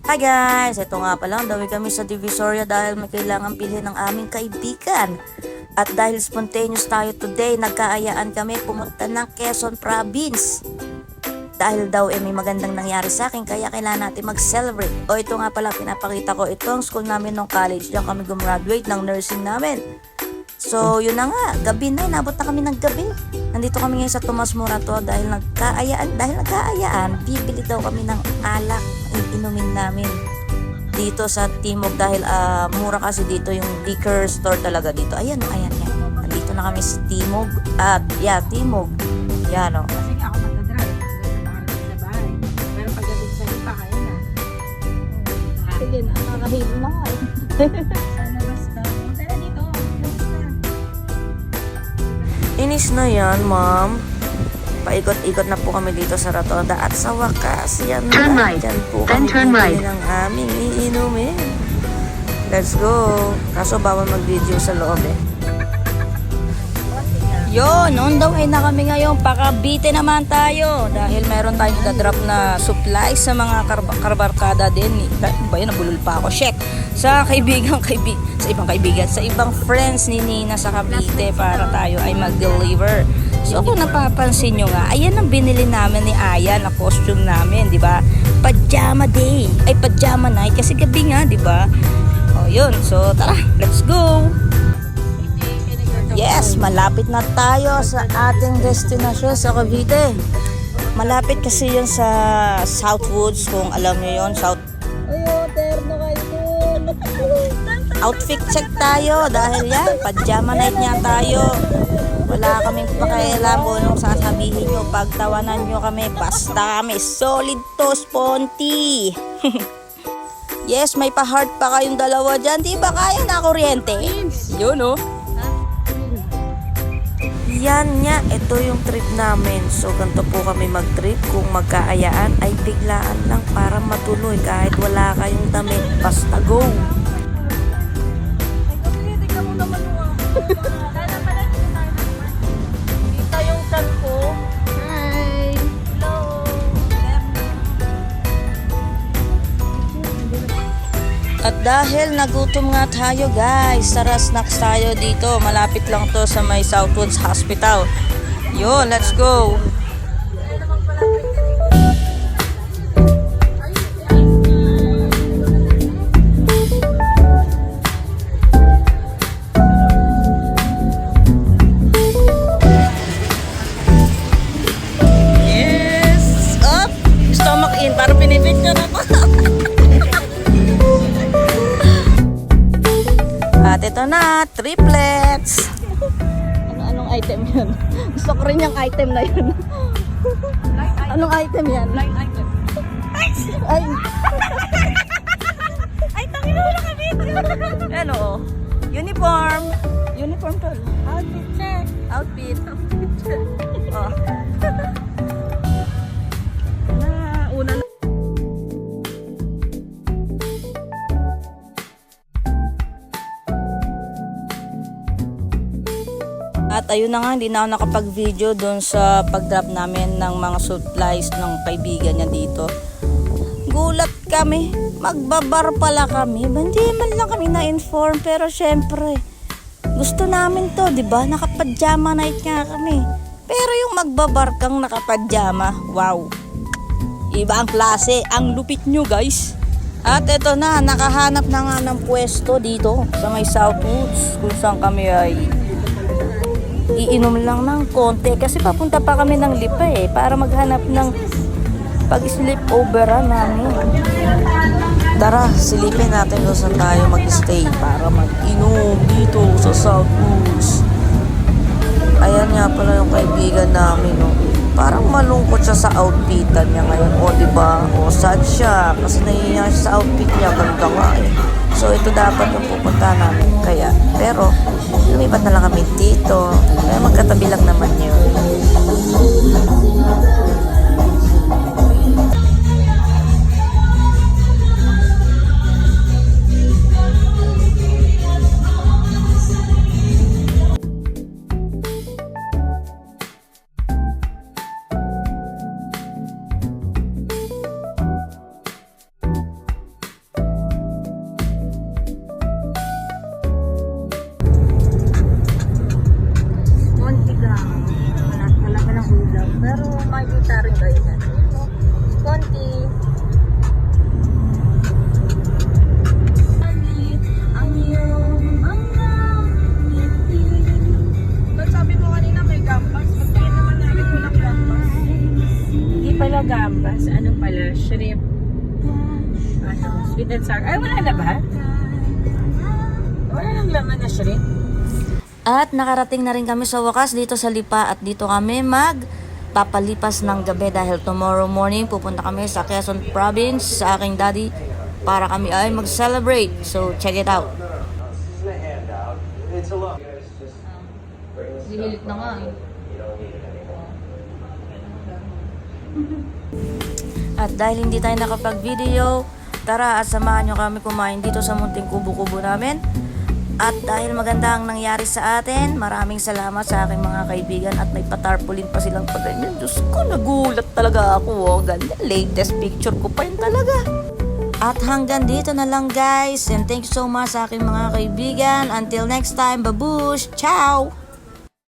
Hi guys! Ito nga pala, dawi kami sa Divisoria dahil may kailangan bilhin ng aming kaibigan. At dahil spontaneous tayo today, nagkaayaan kami pumunta ng Quezon Province. Dahil daw may magandang nangyari sa akin, kaya kailangan natin mag-celebrate. O ito nga pala, pinapakita ko, ito ang school namin nung college. Diyan kami gumraduate ng nursing namin. So, yun na nga, gabi na, inabot na kami ng gabi. Nandito kami ngayon sa Tomas Morato dahil nagkaayaan, bibili daw kami ng alak, inumin namin dito sa Timog dahil mura kasi dito yung liquor store talaga dito. Ayan, yan. Nandito na kami sa Timog. Timog. Yan o. Kasi ako magdadrive. Nakarating sa bahay. Pero pagdating sa lipa, kaya na. Sige na, nakahilo na nga eh. Sa labas daw. Tara dito. Inis na yan, ma'am. Paikot-ikot na po kami dito sa Rotonda at sa wakas, yan Turn na. right. Dyan po Then kami turn right. bibili ng aming iinumin. Let's go. Kaso bawal mag-video sa loob eh. Yun, on the way na kami ngayon. Pakabite naman tayo. Dahil meron tayong dadrop na supplies sa mga karbarkada din. Ba yun, nabulol pa ako. Check. Sa ibang kaibigan, sa ibang friends ni Nina sa Cavite para tayo ay mag-deliver. So kung napapansin nyo nga, ayan ang binili namin ni Aya na costume namin, di ba? Pajama day. Ay, pajama night kasi gabi nga, di ba? O yun, so tara, let's go. Yes, malapit na tayo sa ating destinasyon sa Cavite. Malapit kasi yun sa Southwoods, kung alam nyo yun. Ayun, terno kayo dun. Outfit check tayo dahil yan, pajama night nga tayo. Wala kaming pakialam kung sasabihin nyo, pagtawanan nyo kami, basta kami solid to, sponty. Yes, may pa-heart pa kayong dalawa dyan, di ba kaya na kuryente? Yun o. Yan nga, ito yung trip namin. So, ganito po kami mag-trip. Kung magkaayaan, ay biglaan lang para matuloy. Kahit wala kayong damit, basta go. Ay, kasi tignan mo naman mo ako. Sana pala dito tayo naman. Kita yung chan ko. Hi! Hello! At dahil nagutom nga tayo guys, tara snacks tayo dito. Malapit lang to sa may Southwoods Hospital. Yo, let's go! Yes! Up! Stomach in, parang pinipit ka na pa. At ito na, triplets. Anong item yan? Gusto ko rin yung item na yun. Anong item yan? Line item. Ay, Ay, tangin mo na kami! ano? Uniform. Uniform to. Outfit check. Outfit. check. Oh. Una na. At ayun na nga, hindi na ako nakapag-video doon sa pag-drop namin ng mga supplies ng kaibigan niya dito. Gulat kami. Magbabar pala kami. Hindi man lang kami na-inform. Pero syempre, gusto namin to, di ba? Nakapajama night nga kami. Pero yung magbabar kang nakapajama, wow. Iba ang klase. Ang lupit nyo, guys. At eto na, nakahanap na nga ng pwesto dito sa may Southwoods kung saan kami ay iinom lang ng konti kasi papunta pa kami ng Lipa para maghanap ng pag-sleep overan namin. Tara, silipin natin kung saan tayo mag-stay para mag-inom dito sa Southwoods. Ayan nga pala yung kaibigan namin, no? Parang malungkot siya sa outfitan niya ngayon. O, diba? O, sad siya kasi nahihiya siya sa outfit niya. Ganda nga eh. So, ito dapat yung pupunta namin. Kaya, pero, lumipat na lang kami dito. Kaya magkatabi lang naman yun. Sweet and sour. Ay, wala na ba? Wala nang laman na shrimp. At nakarating na rin kami sa wakas dito sa Lipa at dito kami papalipas ng gabi dahil tomorrow morning pupunta kami sa Quezon Province sa aking daddy para kami ay mag-celebrate. So check it out. Hihilit na nga eh. At dahil hindi tayo nakapag-video, tara at samahan nyo kami kumain dito sa munting kubo-kubo namin. At dahil maganda ang nangyari sa atin, maraming salamat sa aking mga kaibigan at may patarpaulin pa silang paganyan. Diyos ko, nagulat talaga ako. Oh. Ganda, latest picture ko pa yun talaga. At hanggang dito na lang guys. And thank you so much sa aking mga kaibigan. Until next time, babush! Ciao!